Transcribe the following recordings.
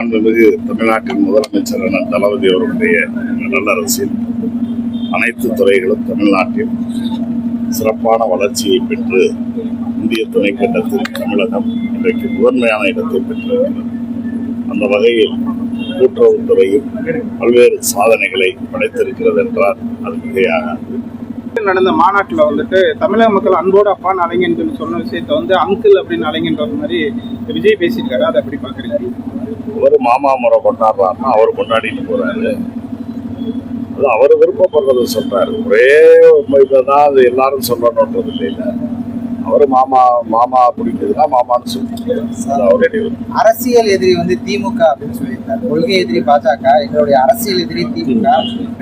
மாண்புமிகு தமிழ்நாட்டின் முதலமைச்சர் தளபதி அவர்களுடைய நல்லரசில் அனைத்து துறைகளும் தமிழ்நாட்டில் சிறப்பான வளர்ச்சியை பெற்று இந்திய துணைக்கண்டத்தில் தமிழகம் இன்றைக்கு முதன்மையான இடத்தை பெற்றிருக்கிறது. அந்த வகையில் கூட்டுறவுத்துறையில் பல்வேறு சாதனைகளை படைத்திருக்கிறது என்றால் அது மிகையாகாது. நடந்த மாநாட்டில் தமிழக மக்கள் அன்போடு அப்பான்னு அலைங்கன்னு சொன்ன விஷயத்த அங்கிள் அப்படின்னு அலைங்கன்ற மாதிரி விஜய் பேசியிருக்காரு. அதை எப்படி பாக்குறீங்க? ஒரு மாமா முறை கொண்டாடுறாருன்னா அவர் கொண்டாடிட்டு போறாரு. அது அவர் விருப்பப்படுறத சொல்றாரு. ஒரே இதுதான் அது எல்லாரும் சொல்லணுன்றது இல்லை. அவரு மாமா பிடிக்குதுன்னா மாமான்னு சொல்லிட்டு அவருடைய அரசியல் எதிரி திமுக அப்படின்னு சொல்லியிருக்காரு. கொள்கை எதிரி பாஜக, எங்களுடைய அரசியல் எதிரி திமுக.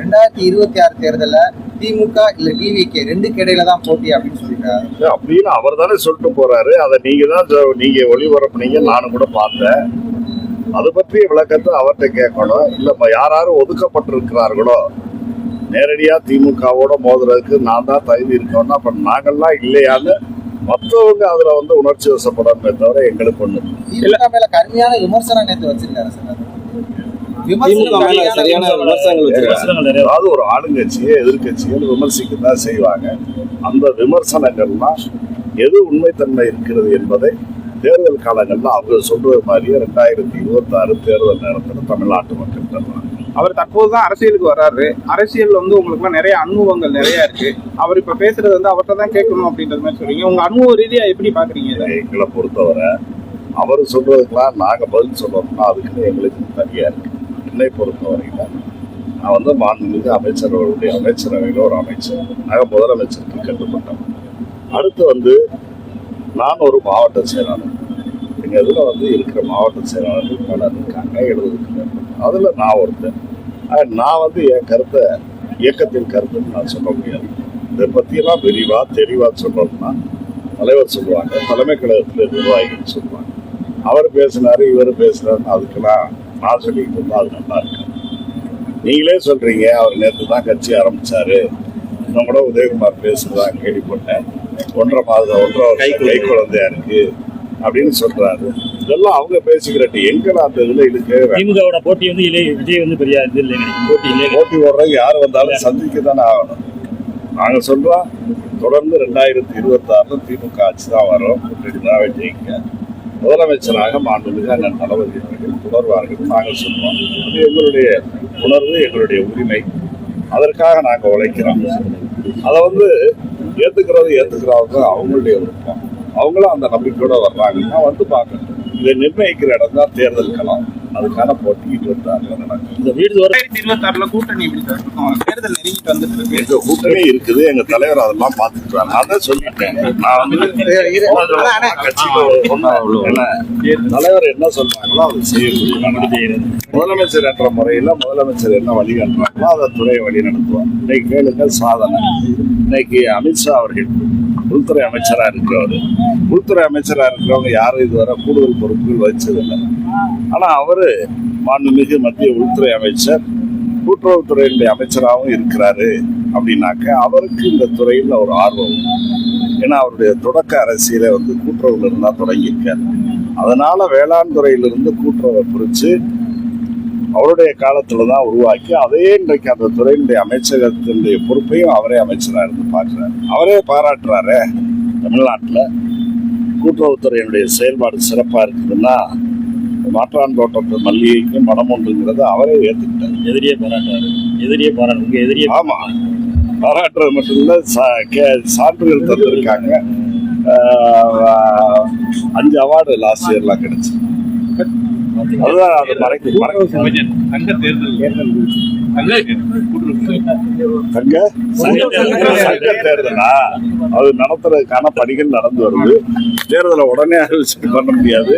2026 தேர்தலில் திமுக இல்ல டிவிகே ரெண்டுக்கு இடையில தான் போட்டி அப்படின்னு சொல்லியிருக்காரு. அப்படின்னு அவர் தானே சொல்லிட்டு போறாரு. அதை நீங்க ஒளிபரப்புனீங்க, நானும் கூட பார்த்தேன். அது பற்றிய விளக்கத்தை அவர்கிட்ட கேட்கணும். இல்ல யாரும் ஒதுக்கப்பட்டிருக்கிறார்களோ நேரடியா திமுகவோட மோதுறதுக்கு நான் தான் தகுதி இருக்கோம்னா அப்ப நாங்கள்லாம் இல்லையான்னு மற்றவங்க அதுல உணர்ச்சி வசப்படணுமே தவிர எங்களுக்கு ஒண்ணு மேல கடுமையான விமர்சனம் நேற்று வச்சிருக்காரு சார். அதாவது ஒரு ஆளுங்கட்சியை எதிர்கட்சிகள் விமர்சிக்கத்தான் செய்வாங்க. அந்த விமர்சனங்கள்லாம் எது உண்மைத்தன்மை இருக்கிறது என்பதை தேர்தல் காலங்கள்ல அவங்க சொல்றது மாதிரியே 2026 தேர்தல் நேரத்தில் தமிழ்நாட்டு மக்கள் தருவாங்க. அவர் தற்போதுதான் அரசியலுக்கு வர்றாரு. அரசியல் உங்களுக்கு நிறைய அனுபவங்கள் நிறைய இருக்கு. அவர் இப்ப பேசுறது அவர்கிட்ட தான் கேட்கணும் அப்படின்றது மாதிரி சொல்றீங்க. உங்க அனுபவ ரீதியா எப்படி பாக்குறீங்க? எங்களை பொறுத்தவரை அவர் சொல்றதுக்கெல்லாம் நாங்க பதில் சொல்லணும்னா அதுக்குன்னு எங்களுக்கு தனியா இருக்கு. என்னை பொறுத்தவரையில நான் மாண்புமிகு அமைச்சர்களுடைய அமைச்சரவையில ஒரு அமைச்சர், நாங்க முதலமைச்சருக்கு கட்டுப்பட்டோம். அடுத்து நான் ஒரு மாவட்ட செயலாளர். எங்க இதுல இருக்கிற மாவட்ட செயலாளர்கள் பலர் இருக்காங்க, 70 அதுல நான் ஒருத்தர். நான் என் கருத்தை இயக்கத்தின் கருத்துன்னு நான் சொல்ல முடியாது. இதை பத்தியெல்லாம் விரிவா தெளிவா சொல்லணும்னா தலைவர் சொல்லுவாங்க, தலைமை கழகத்துல நிர்வாகிகள் சொல்லுவாங்க. அவர் பேசினாரு, இவர் பேசுறாருன்னு அதுக்கெல்லாம் நான் சொல்லிக்கிட்டு இருந்தா அது நல்லா இருக்கு. நீங்களே சொல்றீங்க அவர் நேற்று தான் கட்சி ஆரம்பிச்சாரு, இன்னும் கூட உதயகுமார் பேசுறதா கேள்விப்பட்டேன், 1.5 வருஷம் கை குழந்தையா இருக்கு அப்படின்னு சொல்றாரு. இதெல்லாம் அவங்க பேசிக்கிறட்டு எங்களை அந்த இதுல இருக்கு. திமுகவோட போட்டி விஜய் பெரிய இது இல்லை. போட்டி போடுறவங்க யாரு வந்தாலும் சந்திக்க தானே ஆகணும். நாங்க சொல்றோம் தொடர்ந்து 2026 திமுக ஆட்சி தான் வரும், கூட்டணி தான் ஜெயிக்க. முதலமைச்சராக மாண்புமிகு அண்ணன் தளபதி அவர்கள் தொடர்வார்கள் நாங்கள் சொல்றோம். அது எங்களுடைய உணர்வு, எங்களுடைய உரிமை. அதற்காக நாங்க உழைக்கிறோம். அதை ஏத்துக்கிறாங்க அவங்களுடைய விருப்பம். அவங்களும் அந்த நம்பிக்கையோட வர்றாங்கன்னா பார்க்கணும். இதை நிர்ணயிக்கிற இடம் தான் தேர்தல் களம். அதுக்கான போட்டி 2026 கூட்டணி தேர்தல் நெருங்கிட்டு வந்துட்டு எங்க கூட்டணி இருக்குது. எங்க தலைவர் அதெல்லாம் பாத்துக்கிறாங்க. அதான் சொல்லிட்டேன். நான் தலைவர் என்ன சொல்றாங்களோ அதை செய்ய முதலமைச்சர் என்ற முறையில முதலமைச்சர் என்ன வழிகாட்டுறாங்களோ அதை துறையை வழி நடத்துவோம். இன்னைக்கு கேளுங்க சாதனை. இன்னைக்கு அமித்ஷா அவர்கள் உள்துறை அமைச்சரா இருக்கிறவர். உள்துறை அமைச்சரா இருக்கிறவங்க யாரும் இதுவரை கூடுதல் பொறுப்புகள் வச்சதில்லை. ஆனா அவரு மாண்புமிகு மத்திய உள்துறை அமைச்சர், கூட்டுறவுத்துறையினுடைய அமைச்சராகவும் இருக்கிறாரு. அப்படின்னாக்க அவருக்கு இந்த துறையில் ஒரு ஆர்வம். ஏன்னா அவருடைய தொடக்க அரசியலை கூட்டுறவுல இருந்தா தொடங்கியிருக்காரு. அதனால வேளாண் துறையிலிருந்து கூட்டுறவை பிரிச்சு அவருடைய காலத்துலதான் உருவாக்கி அதையே இன்றைக்கு அந்த துறையினுடைய அமைச்சகத்தினுடைய பொறுப்பையும் அவரே அமைச்சரா இருந்து பார்க்கிறாரு. அவரே பாராட்டுறாரு. தமிழ்நாட்டுல கூட்டுறவுத்துறையினுடைய செயல்பாடு சிறப்பா இருக்குதுன்னா மாற்றான் தோட்டத்து மல்லிகைக்கு மனம் ஒன்றுங்கிறத அவரே ஏத்துக்கிட்டாரு. எதிரியே பாராட்டு. ஆமா, பாராட்டுறது மட்டும் இல்ல, சான்றிதழ் தந்திருக்காங்க. 5 அவார்டு லாஸ்ட் இயர்லாம் கிடைச்சு. அதுதான் அது தங்க தேர்தலா அது நடத்துறதுக்கான பணிகள் நடந்து வருது. தேர்தலை உடனே அறிவிச்சுட்டு பண்ண முடியாது.